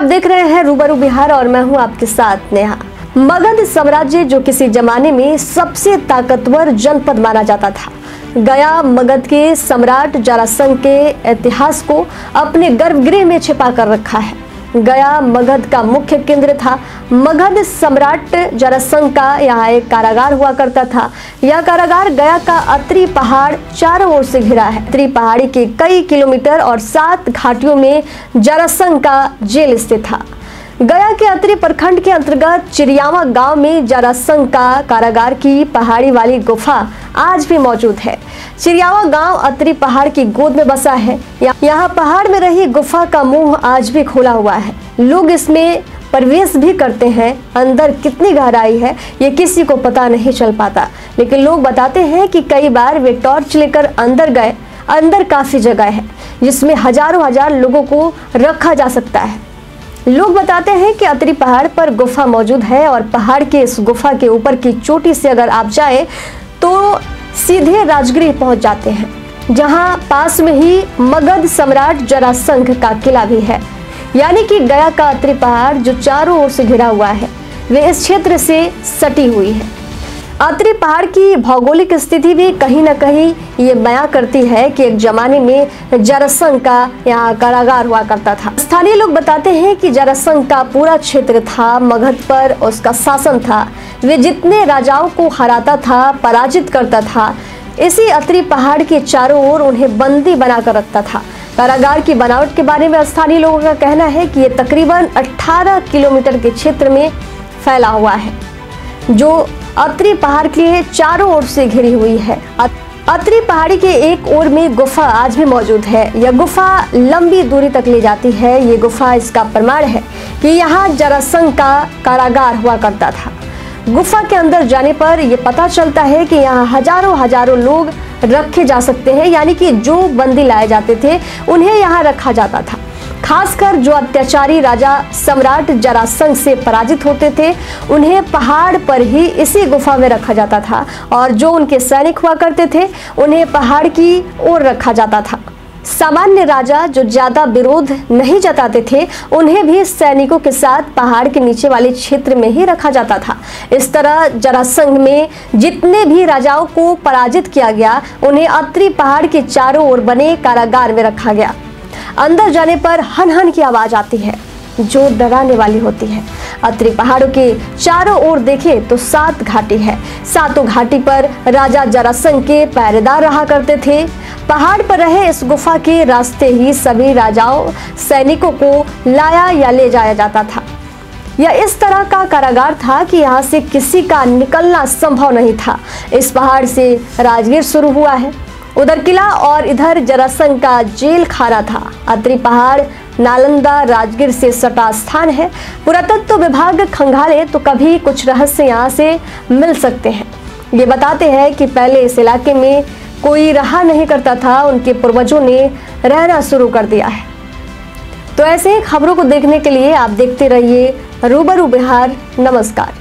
देख रहे हैं रूबरू बिहार और मैं हूं आपके साथ नेहा। मगध साम्राज्य जो किसी जमाने में सबसे ताकतवर जनपद माना जाता था, गया मगध के सम्राट जरासंध के इतिहास को अपने गर्भगृह में छिपा कर रखा है। गया मगध का मुख्य केंद्र था। मगध सम्राट जरासंध का यहाँ एक कारागार हुआ करता था। यह कारागार गया का अत्रि पहाड़ चारों ओर से घिरा है। अत्रि पहाड़ी के कई किलोमीटर और 7 घाटियों में जरासंध का जेल स्थित था। गया के अत्रि प्रखंड के अंतर्गत चिरियावा गांव में जरासंध का कारागार की पहाड़ी वाली गुफा आज भी मौजूद है। चिरियावा गांव अत्रि पहाड़ की गोद में बसा है। यहाँ पहाड़ में रही गुफा का मुंह आज भी खुला हुआ है। लोग इसमें प्रवेश भी करते हैं। अंदर कितनी गहराई है ये किसी को पता नहीं चल पाता, लेकिन लोग बताते हैं कि कई बार वे टॉर्च लेकर अंदर गए। अंदर काफी जगह है जिसमें हजार लोगों को रखा जा सकता है। लोग बताते हैं कि अत्रि पहाड़ पर गुफा मौजूद है और पहाड़ के इस गुफा के ऊपर की चोटी से अगर आप जाएं तो सीधे राजगृह पहुंच जाते हैं, जहां पास में ही मगध सम्राट जरासंध का किला भी है। यानी कि गया का अत्रि पहाड़ जो चारों ओर से घिरा हुआ है, वे इस क्षेत्र से सटी हुई है। अत्रि पहाड़ की भौगोलिक स्थिति भी कहीं न कहीं ये बयां करती है कि एक जमाने में जरासंध का यहाँ कारागार हुआ करता था। स्थानीय लोग बताते हैं कि जरासंध का पूरा क्षेत्र था, मगध पर उसका शासन था। वे जितने राजाओं को हराता था, पराजित करता था, इसी अत्रि पहाड़ के चारों ओर उन्हें बंदी बनाकर रखता था। कारागार की बनावट के बारे में स्थानीय लोगों का कहना है कि ये तकरीबन 18 किलोमीटर के क्षेत्र में फैला हुआ है, जो अत्रि पहाड़ के चारों ओर से घिरी हुई है। अत्रि पहाड़ी के एक ओर में गुफा आज भी मौजूद है। यह गुफा लंबी दूरी तक ले जाती है। ये गुफा इसका प्रमाण है कि यहाँ जरासंध का कारागार हुआ करता था। गुफा के अंदर जाने पर यह पता चलता है कि यहाँ हजारों लोग रखे जा सकते हैं। यानी कि जो बंदी लाए जाते थे उन्हें यहाँ रखा जाता था। खासकर जो अत्याचारी राजा सम्राट जरासंध से पराजित होते थे, उन्हें पहाड़ पर ही इसी गुफा में रखा जाता था, और जो उनके सैनिक हुआ करते थे उन्हें पहाड़ की ओर रखा जाता था। सामान्य राजा जो ज्यादा विरोध नहीं जताते थे, उन्हें भी सैनिकों के साथ पहाड़ के नीचे वाले क्षेत्र में ही रखा जाता था। इस तरह जरासंध में जितने भी राजाओं को पराजित किया गया, उन्हें अत्रि पहाड़ के चारों ओर बने कारागार में रखा गया। अंदर जाने पर हन हन की आवाज आती है जो डराने वाली होती है। अत्रि पहाड़ों के चारों ओर देखे तो 7 घाटी है। 7 घाटी पर राजा जरासंध के पहरेदार रहा करते थे। पहाड़ पर रहे इस गुफा के रास्ते ही सभी राजाओं सैनिकों को लाया या ले जाया जाता था। यह इस तरह का कारागार था कि यहाँ से किसी का निकलना संभव नहीं था। इस पहाड़ से राजगीर शुरू हुआ है, उधर किला और इधर जरासंध का जेल खाना था। अत्रि पहाड़ नालंदा राजगीर से सटा स्थान है। पुरातत्व विभाग खंगाले तो कभी कुछ रहस्य यहाँ से मिल सकते हैं। ये बताते हैं कि पहले इस इलाके में कोई रहा नहीं करता था, उनके पूर्वजों ने रहना शुरू कर दिया है। तो ऐसे ही खबरों को देखने के लिए आप देखते रहिए रूबरू बिहार। नमस्कार।